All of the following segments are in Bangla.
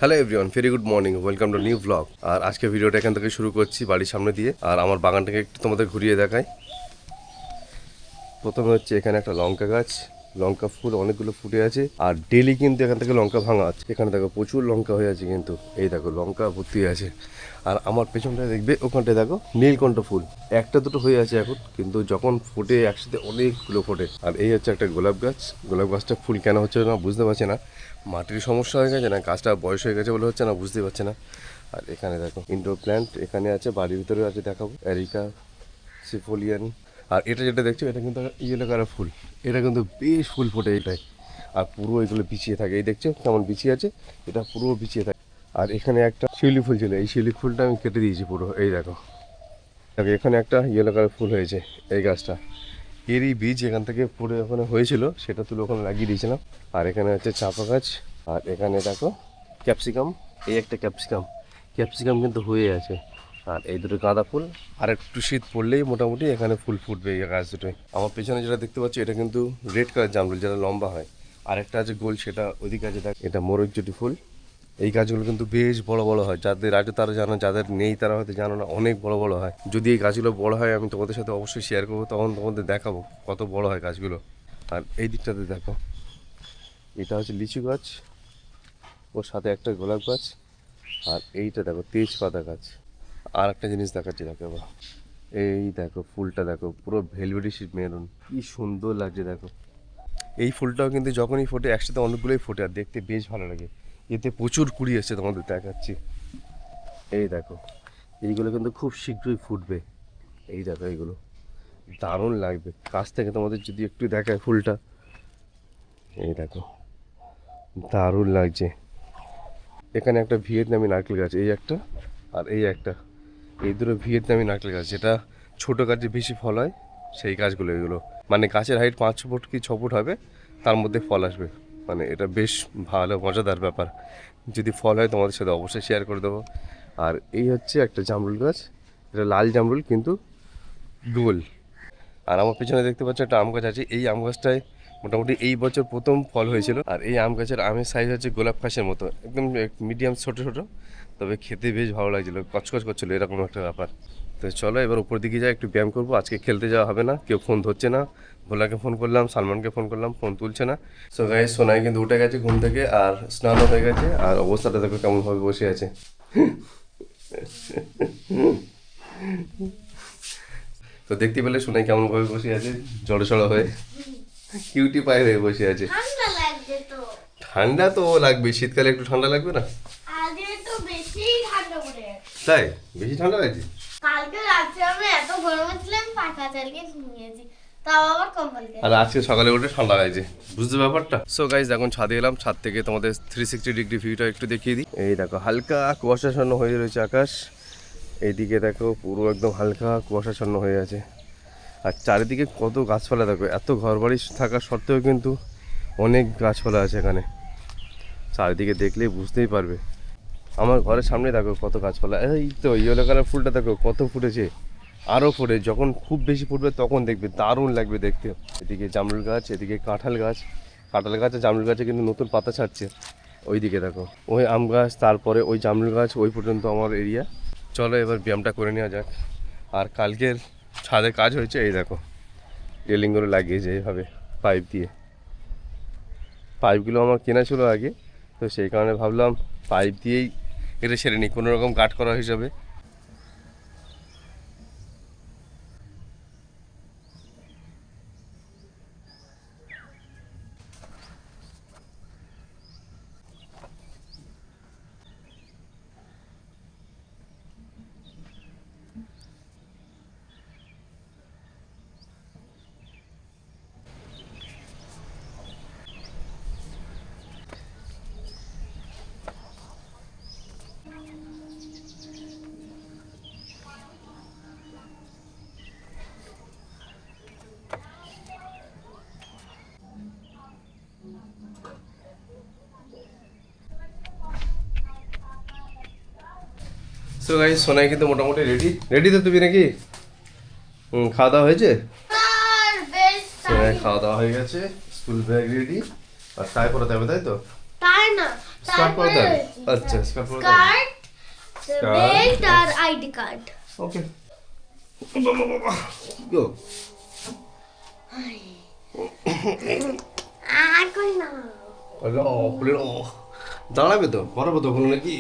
Hello everyone, very good morning, welcome to new blog. আর আজকে ভিডিওটা এখান থেকে শুরু করছি বাড়ির সামনে দিয়ে। আর আমার বাগানটাকে একটু তোমাদের ঘুরিয়ে দেখাই। প্রথমে হচ্ছে এখানে একটা লঙ্কা গাছ, লঙ্কা ফুল অনেকগুলো ফুটে আছে। আর ডেলি কিন্তু এখান থেকে লঙ্কা ভাঙা আছে। এখানে দেখো প্রচুর লঙ্কা হয়ে আছে, কিন্তু এই দেখো লঙ্কা ভর্তি আছে। আর আমার পেছনটায় দেখবে ওখানটায় দেখো নীলকণ্ঠ ফুল, একটা দুটো হয়ে আছে এখন, কিন্তু যখন ফোটে একসাথে অনেকগুলো ফোটে। আর এই হচ্ছে একটা গোলাপ গাছ। গোলাপ গাছটা ফুল কেন হচ্ছে না বুঝতে পারছি না, মাটির সমস্যা হয়ে গেছে না গাছটা বয়স হয়ে গেছে বলে হচ্ছে না বুঝতে পারছি না। আর এখানে দেখো ইনডোর প্ল্যান্ট এখানে আছে, বাড়ির ভিতরে আছে, দেখাবো এরিকা সিফোলিয়ান। আর এটা যেটা দেখছো এটা কিন্তু ইয়েলো কালার ফুল, এটা কিন্তু বেশ ফুল ফোটে এটাই। আর পুরো এগুলো বিছিয়ে থাকে, এই দেখছো কেমন বিছিয়ে আছে, এটা পুরো বিছিয়ে থাকে। আর এখানে একটা শিউলি ফুল ছিল, এই শিউলি ফুলটা আমি কেটে দিয়েছি পুরো, এই দেখো। দেখো এখানে একটা ইয়েলো কালার ফুল হয়েছে এই গাছটা, এরই বীজ এখান থেকে পড়ে ওখানে হয়েছিল, সেটা তুলে ওখানে লাগিয়ে দিয়েছিলাম। আর এখানে হচ্ছে চাপা গাছ। আর এখানে দেখো ক্যাপসিকাম, এই একটা ক্যাপসিকাম, ক্যাপসিকাম কিন্তু হয়ে আছে। আর এই দুটো গাঁদা ফুল। আর একটু শীত পড়লেই মোটামুটি এখানে ফুল ফুটবে এই গাছ দুটোই। আমার পেছনে যেটা দেখতে পাচ্ছি এটা কিন্তু রেড কালার জামরুল, যেটা লম্বা হয়। আর একটা আছে গোল, সেটা ওইদিকে আছে। দেখ এটা মোরগজুটি ফুল। এই গাছগুলো কিন্তু বেশ বড় বড় হয়, যাদের আছে তারা জানো, যাদের নেই তারা হয়তো জানো না, অনেক বড় বড় হয়। যদি এই গাছগুলো বড় হয় আমি তোমাদের সাথে অবশ্যই শেয়ার করবো, তখন তোমাদের দেখাবো কত বড় হয় গাছগুলো। আর এই দিকটাতে দেখো এটা হচ্ছে লিচু গাছ, ওর সাথে একটা গোলাপ গাছ। আর এইটা দেখো তেজপাতা গাছ। আর একটা জিনিস দেখাচ্ছি দেখো এবার, এই দেখো ফুলটা দেখো পুরো ভেলভেটি মেরুন, কি সুন্দর লাগছে দেখো। এই ফুলটাও কিন্তু যখনই ফোটে একসাথে অনেকগুলোই ফোটে, আর দেখতে বেশ ভালো লাগে। এতে প্রচুর কুড়ি এসছে, তোমাদের দেখাচ্ছি। এই দেখো এইগুলো কিন্তু খুব শীঘ্রই ফুটবে, এই দেখো এইগুলো দারুণ লাগবে কাছ থেকে তোমাদের যদি একটু দেখায় ফুলটা। এই দেখো দারুণ লাগছে। এখানে একটা ভিয়েতনামি নারকেল গাছ, এই একটা আর এই একটা, এই দুটো ভিয়েতনামি নারকেল গাছ, যেটা ছোটো গাছে বেশি ফল হয় সেই গাছগুলো এগুলো। মানে গাছের হাইট 5 ফুট কি 6 ফুট হবে, তার মধ্যে ফল আসবে। মানে এটা বেশ ভালো মজাদার ব্যাপার। যদি ফল হয় তোমাদের সাথে অবশ্যই শেয়ার করে দেবো। আর এই হচ্ছে একটা জামরুল গাছ, এটা লাল জামরুল কিন্তু গোল। আর আমার পিছনে দেখতে পাচ্ছ একটা আম গাছ আছে, এই আম গাছটায় মোটামুটি এই বছর প্রথম ফল হয়েছিল। আর এই আম গাছের আমের সাইজ হচ্ছে গোলাপ খাসের মতো, একদম মিডিয়াম ছোট ছোট, তবে খেতে বেশ ভালো লাগছিল, কচকচ করছিল, এরকম একটা ব্যাপার। তো চলো এবার উপর দিকে যাই, একটু ব্যায়াম করবো। আজকে খেলতে যাওয়া হবে না, কেউ ফোন ধরছে না। ভোলাকে ফোন করলাম, সালমানকে ফোন করলাম, ফোন তুলছে না। সো গাইস, সোনাই কিন্তু উঠে গেছে ঘুম থেকে, আর স্নানও হয়ে গেছে। আর অবস্থাটা দেখো কেমনভাবে বসে আছে। তো দেখতে পেলে সোনাই কেমনভাবে বসে আছে, জড়ো সড়ো হয়ে, কিউটি পায়ে হয়ে বসে আছে। ঠান্ডা লাগছে তো। ঠান্ডা তো লাগবে, শীতকালে একটু ঠান্ডা লাগবে না? আজকে তো বেশি ঠান্ডা পড়ে গেছে। তাই বেশি ঠান্ডা লাগছে? কালকে রাত্রে আমি এত গরমে ছিলাম, পাখা চালিয়ে ঘুমিয়েছি, তাও আবার কম্বল গায়ে। আর আজকে সকালে উঠে ঠান্ডা লাগছে, বুঝতে ব্যাপারটা। সো গাইজ এখন ছাদে এলাম, ছাদ থেকে তোমাদের 360 ডিগ্রি ভিউটা একটু দেখিয়ে দিই। এই দেখো হালকা কুয়াশাচ্ছন্ন হয়ে রয়েছে আকাশ, এইদিকে দেখো পুরো একদম হালকা কুয়াশাচ্ছন্ন হয়ে আছে। আর চারিদিকে কত গাছপালা দেখো, এত ঘরবাড়ি থাকা সত্ত্বেও কিন্তু অনেক গাছপালা আছে এখানে, চারিদিকে দেখলেই বুঝতেই পারবে। আমার ঘরের সামনে দেখো কত গাছপালা, এই তো ইয়েলো কালার ফুলটা দেখো কত ফুটেছে, আরও ফোটে, যখন খুব বেশি ফুটবে তখন দেখবে দারুণ লাগবে দেখতে। এদিকে জামরুল গাছ, এদিকে কাঁঠাল গাছ, কাঁঠাল গাছ আর জামরুল গাছে কিন্তু নতুন পাতা ছাড়ছে। ওইদিকে দেখো ওই আম গাছ, তারপরে ওই জামরুল গাছ, ওই পর্যন্ত আমার এরিয়া। চলো এবার ব্যায়ামটা করে নেওয়া যাক। আর কালকের ছাদে কাজ হয়েছে, এই দেখো রেলিংগুলো লাগিয়েছে এইভাবে পাইপ দিয়ে। পাইপগুলো আমার কেনা ছিল আগে, তো সেই কারণে ভাবলাম পাইপ দিয়েই এটা সেরে নিই, কোনো রকম গার্ড করা হিসাবে। সো গাইস, সোনাই কিন্তু মোটামুটি রেডি রেডি তো তুমি নাকি? খাওয়া দাওয়া হয়েছে? আর বেশ সোনাই খাওয়া দাওয়া হয়ে গেছে, স্কুল ব্যাগ রেডি, আর টাই পরাতে হবে তাই তো? তাই না, স্কার্ট পরে তারপরে দেন? রয়েছে আচ্ছা স্কার্ট পরে দেন। স্কার্ট, Scarf, বেল্ট আর আইডি কার্ড। ওকে গো। আর কই না। দাঁড়াবে তো পরাবো তো কোনো নাকি।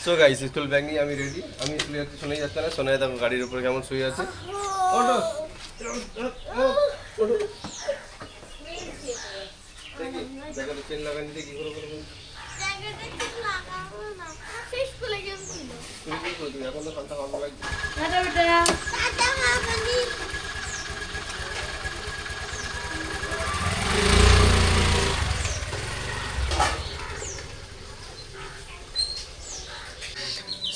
সো গাইস স্কুল ব্যাগ নিয়ে আমি রেডি। আমি স্কুলে যাচ্ছি, শোনাই যাচ্ছে না। শোনাই দেখো গাড়ির উপরে কেমন শুয়ে আছে। ওঠো ওঠো। দেখো চেন লাগানি দিয়ে কি করে করবো। জ্যাকেটে কিছু লাগাবো না। সেই স্কুলে গেছিল। তুমি কি করছো এখন? তো শান্তা ভালো লাগছে। টাটা বেটা। টাটা মামানি।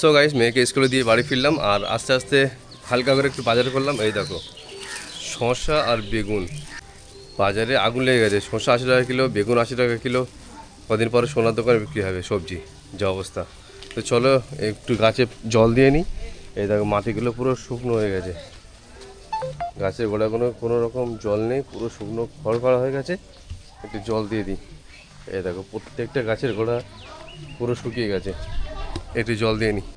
সো গাইস মেয়েকে স্কুলে দিয়ে বাড়ি ফিরলাম আর আস্তে আস্তে হালকা করে একটু বাজার করলাম। এই দেখো শসা আর বেগুন, বাজারে আগুন লেগে গেছে। শসা 80 টাকা কিলো, বেগুন 80 টাকা কিলো। কদিন পরে সোনার দোকানে বিক্রি হবে সবজি, যা অবস্থা। তো চলো একটু গাছে জল দিয়ে নিই। এই দেখো মাটিগুলো পুরো শুকনো হয়ে গেছে, গাছের গোড়াগুলো কোনো রকম জল নেই, পুরো শুকনো খড় করা হয়ে গেছে। একটু জল দিয়ে দিই। এই দেখো প্রত্যেকটা গাছের গোড়া পুরো শুকিয়ে গেছে, একটু জল দিয়ে নিই।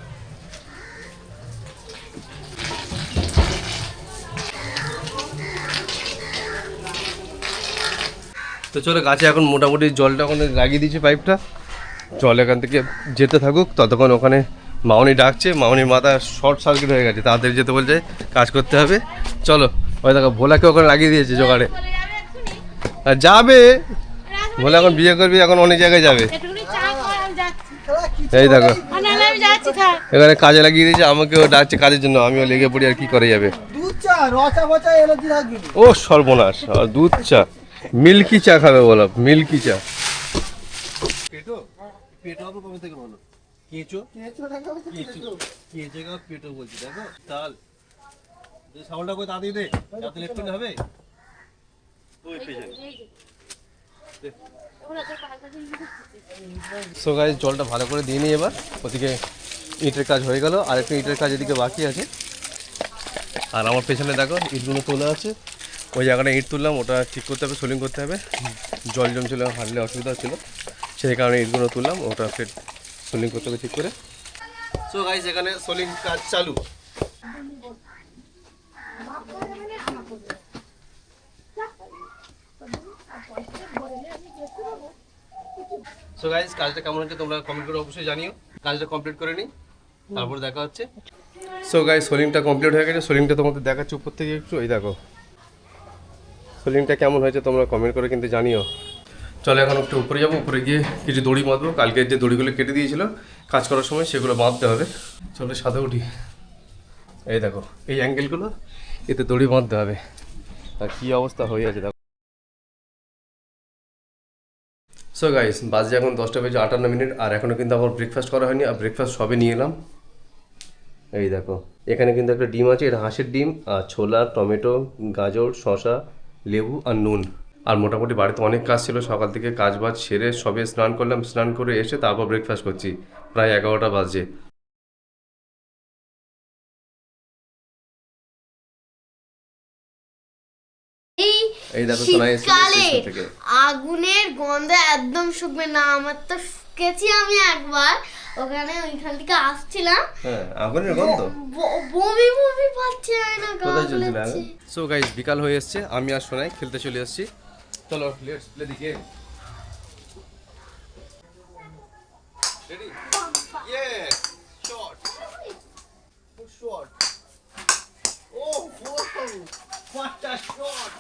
তো চলো গাছে এখন মোটামুটি জলটা ওখানে লাগিয়ে দিয়েছি পাইপটা। জল এখান থেকে যেতে থাকুক, ততক্ষণ ওখানে মামনি ডাকছে। মামনির মাথা শর্ট সার্কিট হয়ে গেছে, তাড়াতাড়ি যেতে বলছে, কাজ করতে হবে। চলো ওই দেখো ভোলাকে ওখানে লাগিয়ে দিয়েছে জোগাড়ে। আর যাবে ভোলা এখন বিয়ে করবি, এখন অনেক জায়গায় যাবে। এই দেখো এখানে কাজে লাগিয়ে দিয়েছে, আমাকেও ডাকছে কাজের জন্য। আমিও লেগে পড়ি, আর কি করে যাবে। ও সর্বনাশ, আর দুধ চা, মিল্কি চা খাবে বলো, মিল্কি চা। পেটো পেটো আবার কবে থেকে বলো? কেঁচো কেঁচো কেঁচো কা পেটো বলছি। দেখো তাল যে সাউন্ডটা কই তাড়াতাড়ি দে, যাতে লেফট হবে। ওই পেছনে সো গাইস জলটা ভালো করে দিয়ে নিই এবার। ওদিকে ইটের কাজ হয়ে গেল, আর একটু ইটের কাজ এদিকে বাকি আছে। আর আমার পেছনে দেখো ইটগুলো তোলা আছে, ওই জায়গাটা ইট তুললাম, ওটা ঠিক করতে হবে, সোলিং করতে হবে। জল জমছিল, হাঁটলে অসুবিধা হচ্ছিলো, সেই কারণে ইটগুলো তুললাম, ওটা ফের সোলিং করতে হবে ঠিক করে। সো গাইস এখানে সোলিং কাজ চালু। সো গাইস কাজটা কেমন হচ্ছে তোমরা কমেন্ট করে অবশ্যই জানিও। কাজটা কমপ্লিট করে নিই, তারপর দেখা হচ্ছে। সো গাইস সোলিংটা কমপ্লিট হয়ে গেছে। সোলিংটা তোমাদের দেখাচ্ছি উপর থেকে একটু। এই দেখো সোলিংটা কেমন হয়েছে তোমরা কমেন্ট করে কিন্তু জানিও। চলো এখন একটু উপরে যাবো, উপরে গিয়ে কিছু দড়ি বাঁধবো। কালকে যে দড়িগুলো কেটে দিয়েছিল কাজ করার সময়, সেগুলো বাঁধতে হবে। চলো সাথে উঠি। এই দেখো এই অ্যাঙ্গেলগুলো, এতে দড়ি বাঁধতে হবে। আর কী অবস্থা হয়ে আছে দেখো। সো গাইস বাজে এখন 10:58, আর এখনও কিন্তু আমার ব্রেকফাস্ট করা হয়নি। আর ব্রেকফাস্ট সবে নিয়ে এলাম। এই দেখো এখানে কিন্তু একটা ডিম আছে, এটা হাঁসের ডিম, আর ছোলা, টমেটো, গাজর, শসা, লেবু আর নুন। আর মোটামুটি বাড়িতে অনেক কাজ ছিল, সকাল থেকে কাজ বাজ সেরে সবে স্নান করলাম। স্নান করে এসে তারপর ব্রেকফাস্ট করছি, প্রায় 11টা বাজে। এই দেখো শোনাই শীতকালে আগুনের গন্ধ একদম শুকবে না। আমার তো শুকেছি আমি একবার, ওখানে ওইখান থেকে আসছিলাম। হ্যাঁ আগুনের গন্ধ, বমি বমি পাচ্ছে না, কোথায় চলছিল? সো গাইস বিকাল হয়ে এসছে, আমি আর শোনাই খেলতে চলে এসেছি। চলো let's play the game. Ready? Yes shot shot. Oh what a shot!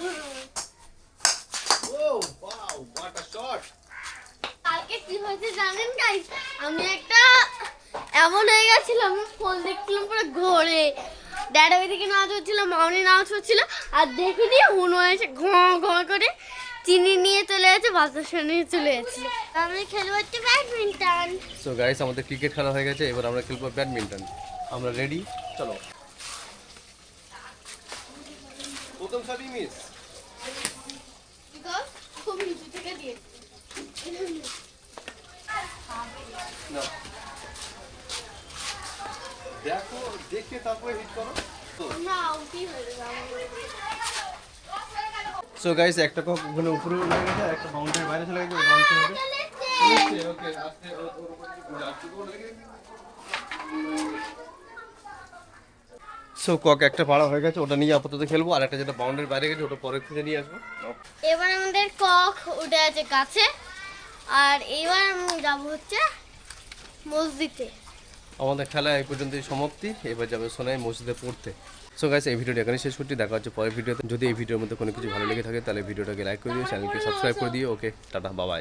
Oh wow, what a shot! কালকে কি হয়েছে জানেন গাইস? আমি একটা এমন হয়ে গেছিল, আমি ফোন দেখছিলাম পুরো ঘোরে। ড্যাডা ওইদিকে নাচ হচ্ছিল, মামনি নাচ হচ্ছিল, আর দেখিনি হুনো এসে ঘঁ ঘঁ করে চিনি নিয়ে চলে গেছে, বাতাসা নিয়ে চলে গেছিল। আমি খেলবো হচ্ছে ব্যাডমিন্টন। সো গাইস আমাদের ক্রিকেট খেলা হয়ে গেছে, এবার আমরা খেলবো ব্যাডমিন্টন। আমরা রেডি, চলো। প্রথম শটই মিস। খুব নিচু থেকে দিয়েছি। দেখো দেখে তারপরে হিট করো। না আউটই হয়ে যাবে। সো গাইস একটা কক ওখানে উপরে উঠে গেছে আর একটা বাউন্ডারির বাইরে চলে গেছে, ওটা আনতে হবে। ওকে আস্তে ওর উপর আস্তে করে লেগে। সো কক একটা পাড়া হয়ে গেছে, ওটা নিয়ে আপাতত খেলবো, আর একটা যেটা বাউন্ডারির বাইরে গেছে ওটা পরে খুঁজে নিয়ে আসবো। এবার আমাদের কক উঠে আছে গাছে, আর এবার আমি যাবো হচ্ছে মসজিদে। আমাদের খেলা এই পর্যন্তই সমাপ্তি, এবার যাবে সোনাই মসজিদে পড়তে। সো গাইস এই ভিডিওটা এখানে শেষ করছি, দেখা হচ্ছে পরের ভিডিওতে। যদি এই ভিডিওর মধ্যে কোনো কিছু ভালো লেগে থাকে তাহলে ভিডিওটাকে লাইক করে দিও, চ্যানেলকে সাবস্ক্রাইব করে দিও। ওকে টাটা বাবাই।